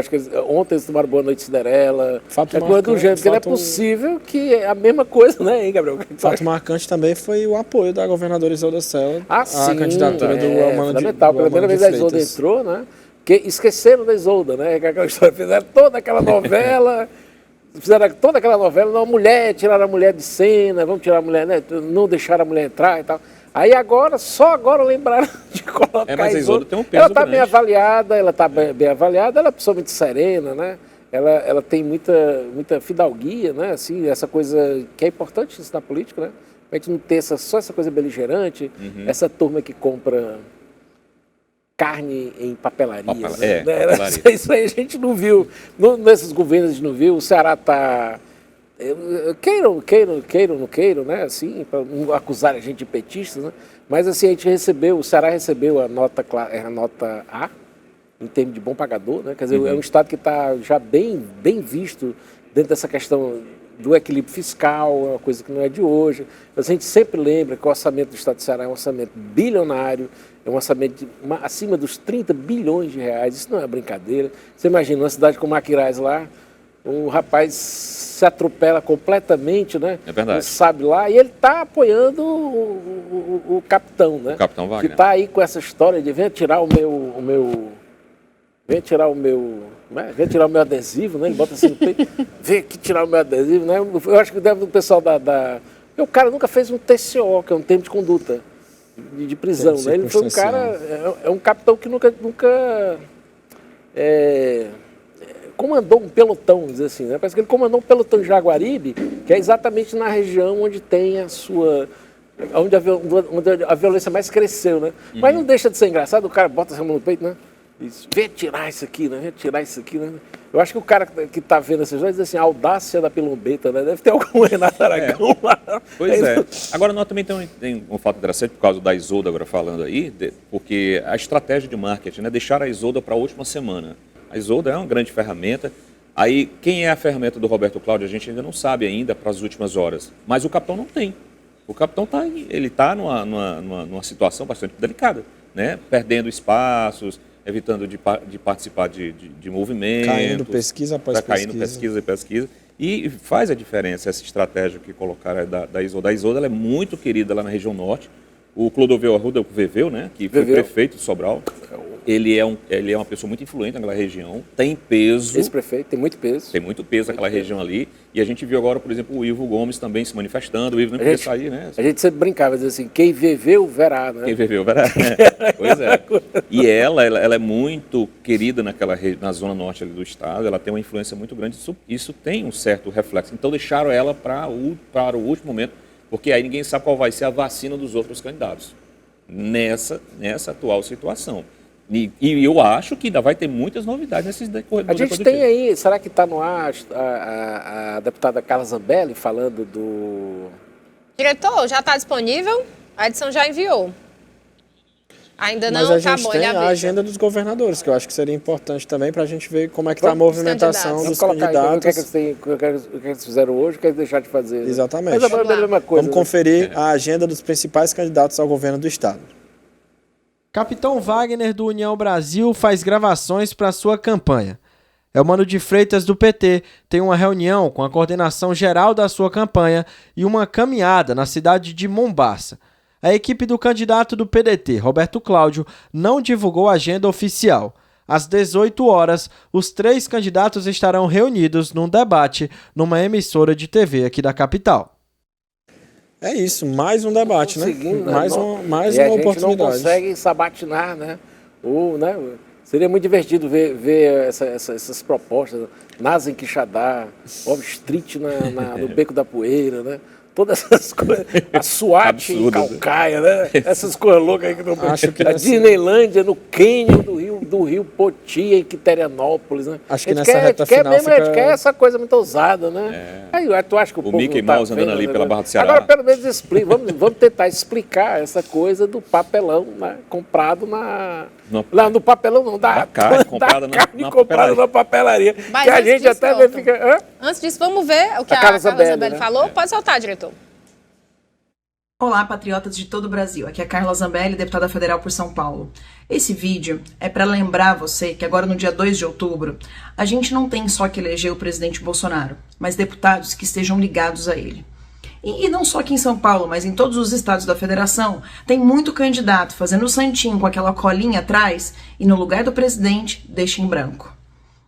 ontem eles tomaram Boa Noite Cinderela. Fato coisa do gênero, porque não é possível que é a mesma coisa, né, hein, Gabriel? Fato marcante também foi o apoio da governadora Isolda Sela à candidatura do Amanda fundamental. Pela primeira vez a Isolda entrou, né? Porque esqueceram da Isolda, né? Que aquela história, fizeram toda aquela novela, uma mulher, tiraram a mulher de cena, vamos tirar a mulher, né? Não deixaram a mulher entrar e tal. Aí só agora lembraram de colocar mas a Isolda tem um peso Ela está grande. bem avaliada, ela é uma pessoa muito serena, né? Ela tem muita fidalguia, né? Assim, essa coisa que é importante isso na política, né? A gente não ter só essa coisa beligerante, essa turma que compra carne em papelarias. Papelaria. Isso aí a gente não viu. Nesses governos a gente não viu. O Ceará está... Queiram, não queiram, né? Assim, para não acusar a gente de petistas, né? Mas assim, o Ceará recebeu a nota A, em termos de bom pagador, né? Quer dizer, é um estado que está já bem visto dentro dessa questão do equilíbrio fiscal, é uma coisa que não é de hoje. A gente sempre lembra que o orçamento do estado do Ceará é um orçamento bilionário, é um orçamento acima dos 30 bilhões de reais, isso não é brincadeira. Você imagina, uma cidade como Aquiraz lá, o rapaz se atropela completamente, né? É verdade. Não sabe lá, e ele está apoiando o capitão, né? O capitão Wagner. Que está aí com essa história de venha tirar o meu adesivo, né? Ele bota assim no peito, vem aqui tirar o meu adesivo, né? Eu acho que deve do pessoal o cara nunca fez um TCO, que é um termo de conduta de prisão, né? Ele foi um cara, é um capitão que nunca comandou um pelotão, dizer assim, né? Parece que ele comandou um pelotão de Jaguaribe, que é exatamente na região onde tem onde a violência mais cresceu, né? Mas não deixa de ser engraçado, o cara bota essa mão no peito, né? Isso, vem tirar isso aqui, né? Vem tirar isso aqui, né? Eu acho que o cara que está vendo essas coisas diz assim, a audácia da pilombeta, né? Deve ter algum Renato Aragão lá. Pois é. Agora, nós também tem um fato interessante, por causa da Isolda agora falando aí, porque a estratégia de marketing, né? Deixar a Isolda para a última semana. A Isolda é uma grande ferramenta. Aí, quem é a ferramenta do Roberto Cláudio, a gente ainda não sabe ainda para as últimas horas. Mas o capitão não tem. O capitão está numa situação bastante delicada, né? Perdendo espaços, evitando de participar de movimentos. Caindo pesquisa após pesquisa. Caindo pesquisa e pesquisa. E faz a diferença essa estratégia que colocaram da Isolda. A Isolda ela é muito querida lá na região norte. O Clodoveu Arruda, o Veveu, né, que foi prefeito de Sobral, ele é uma pessoa muito influente naquela região, tem peso. Esse prefeito tem muito peso. Tem muito peso naquela região ali. E a gente viu agora, por exemplo, o Ivo Gomes também se manifestando. O Ivo não podia sair, né? A gente sempre brincava, dizia assim, quem viveu, verá, né? Quem viveu, verá. Pois é. E ela é muito querida na zona norte ali do estado, ela tem uma influência muito grande, isso tem um certo reflexo. Então deixaram ela para o último momento, porque aí ninguém sabe qual vai ser a vacina dos outros candidatos nessa atual situação. E eu acho que ainda vai ter muitas novidades nesses decorrer. A gente tem aí, será que está no ar a deputada Carla Zambelli falando do... Diretor, já está disponível? A edição já enviou. Ainda não Mas a tá gente bom, tem ele a avisa. agenda dos governadores, que eu acho que seria importante também para a gente ver como é que está a movimentação dos candidatos. O que é que eles fizeram hoje, o que eles deixaram de fazer. Né? Exatamente. Mas é a mesma coisa. Vamos conferir a agenda dos principais candidatos ao governo do estado. Capitão Wagner do União Brasil faz gravações para sua campanha. Elmano de Freitas do PT tem uma reunião com a coordenação geral da sua campanha e uma caminhada na cidade de Mombaça. A equipe do candidato do PDT, Roberto Cláudio, não divulgou a agenda oficial. Às 18 horas, os 3 candidatos estarão reunidos num debate numa emissora de TV aqui da capital. É isso, mais um debate, né? Mais uma oportunidade. A gente não consegue sabatinar, né? Seria muito divertido ver essas propostas. NASA em Quixadá, Wall Street no Beco da Poeira, né? Todas essas coisas. A SWAT em Calcaia, né? Essas coisas loucas aí que não... A Disneylândia no cânion do rio Poti, em Quiterianópolis, né? Acho que nessa reta final A gente quer essa coisa muito ousada, né? Aí tu acha que o Mickey Mouse andando ali pela Barra do Ceará. Agora, pelo menos, explica. Vamos tentar explicar essa coisa do papelão, né? Comprado no papelão não, da carne comprada na papelaria. Mas que a gente até fica... Antes disso, vamos ver o que a Carla Carla Zambelli, Zambelli falou. Pode soltar, diretor. Olá, patriotas de todo o Brasil. Aqui é a Carla Zambelli, deputada federal por São Paulo. Esse vídeo é para lembrar você que agora no dia 2 de outubro, a gente não tem só que eleger o presidente Bolsonaro, mas deputados que estejam ligados a ele. E não só aqui em São Paulo, mas em todos os estados da federação, tem muito candidato fazendo o santinho com aquela colinha atrás e no lugar do presidente deixa em branco.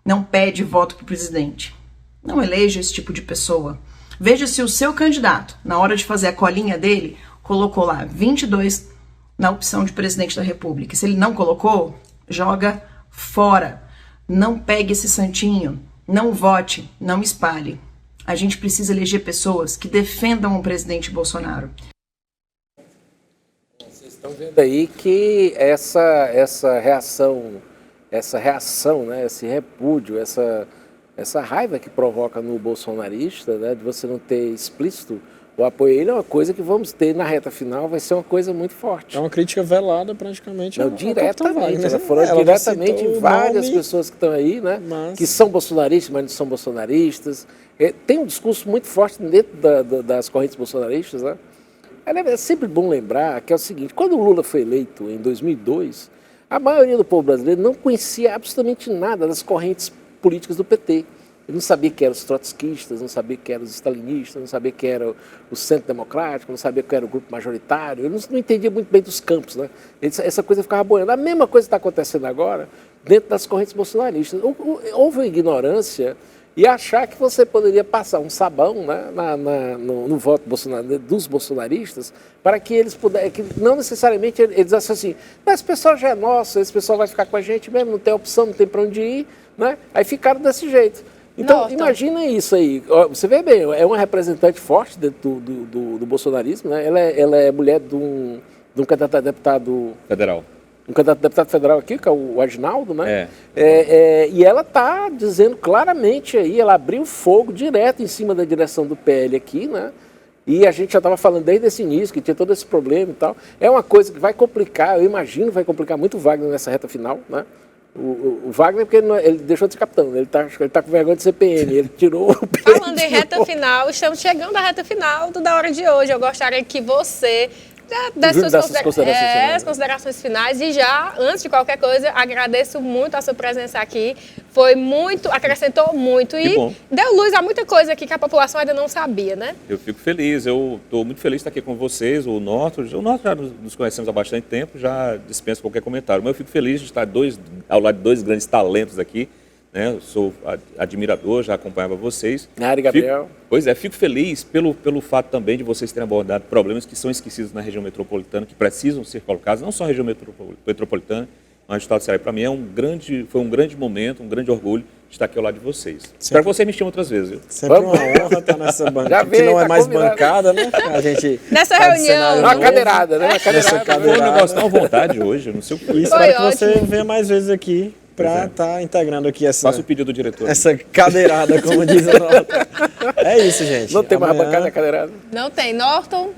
Não pede voto pro presidente. Não eleja esse tipo de pessoa. Veja se o seu candidato, na hora de fazer a colinha dele, colocou lá 22 na opção de presidente da República. Se ele não colocou, joga fora. Não pegue esse santinho. Não vote. Não espalhe. A gente precisa eleger pessoas que defendam o presidente Bolsonaro. Vocês estão vendo aí que essa reação, né, esse repúdio, essa raiva que provoca no bolsonarista, né, de você não ter explícito o apoio a ele, é uma coisa que vamos ter na reta final, vai ser uma coisa muito forte. É uma crítica velada praticamente. Não, diretamente. Ela falou diretamente em várias pessoas que estão aí, né, que são bolsonaristas, mas não são bolsonaristas. Tem um discurso muito forte dentro das correntes bolsonaristas, né? É sempre bom lembrar que é o seguinte, quando o Lula foi eleito em 2002, a maioria do povo brasileiro não conhecia absolutamente nada das correntes políticas do PT. Ele não sabia que eram os trotskistas, não sabia que eram os stalinistas, não sabia que era o centro democrático, não sabia que era o grupo majoritário. Ele não entendia muito bem dos campos, né? Essa coisa ficava boiando. A mesma coisa está acontecendo agora dentro das correntes bolsonaristas. Houve uma ignorância e achar que você poderia passar um sabão, né, no voto dos bolsonaristas para que eles pudessem, que não necessariamente eles acham assim, mas esse pessoal já é nosso, esse pessoal vai ficar com a gente mesmo, não tem opção, não tem para onde ir, né? Aí ficaram desse jeito. Então, imagina isso aí. Você vê bem, é uma representante forte dentro do bolsonarismo, né? Ela é mulher de um candidato a deputado federal. Um candidato a deputado federal aqui, que é o Aginaldo, né? E ela está dizendo claramente aí, ela abriu fogo direto em cima da direção do PL aqui, né? E a gente já estava falando desde esse início que tinha todo esse problema e tal. É uma coisa que vai complicar, eu imagino, vai complicar muito o Wagner nessa reta final, né? O Wagner, porque ele deixou de ser capitão, ele tá com vergonha de ser PM, ele tirou o PM. Falando em reta final, estamos chegando à reta final da hora de hoje. Eu gostaria que você desse suas considerações finais e já, antes de qualquer coisa, agradeço muito a sua presença aqui. Foi muito, acrescentou muito e deu luz a muita coisa aqui que a população ainda não sabia, né? Eu fico feliz, eu estou muito feliz de estar aqui com vocês, o Norton já nos conhecemos há bastante tempo, já dispenso qualquer comentário, mas eu fico feliz de estar ao lado de dois grandes talentos aqui, né? Eu sou admirador, já acompanhava vocês. Gabriel. Fico feliz pelo fato também de vocês terem abordado problemas que são esquecidos na região metropolitana, que precisam ser colocados, não só na região metropolitana, mas no estado do Ceará. Para mim foi um grande momento, um grande orgulho de estar aqui ao lado de vocês. Espero que vocês me chamem outras vezes. Viu? Sempre uma honra estar nessa bancada, que não é mais bancada, né? A gente nessa reunião. Uma cadeirada, né? Uma cadeirada. Foi um negócio tão à vontade hoje, eu não sei o que. E espero que você venha mais vezes aqui para estar integrando aqui essa... Faça o pedido do diretor. Essa cadeirada, como diz a Norton. É isso, gente. Não tem mais bancada cadeirada. Não tem. Norton?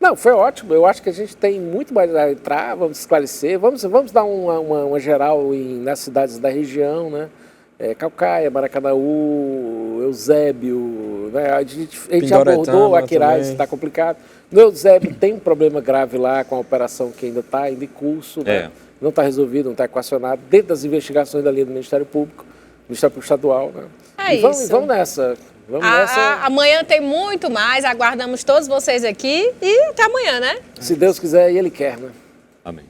Não, foi ótimo. Eu acho que a gente tem muito mais a entrar, vamos esclarecer, vamos dar uma geral nas cidades da região, né? Caucaia, Maracanaú, Eusébio, né? A gente abordou Aquiraz, está complicado. No Eusébio tem um problema grave lá com a operação que ainda está em curso, né? Não está resolvido, não está equacionado, dentro das investigações da linha do Ministério Público, Ministério Público Estadual, né? Vamos nessa. Amanhã tem muito mais, aguardamos todos vocês aqui e até amanhã, né? Se Deus quiser e Ele quer, né? Amém.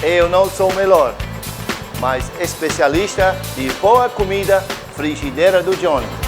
Eu não sou o melhor, mas especialista de boa comida, Frigideira do Johnny.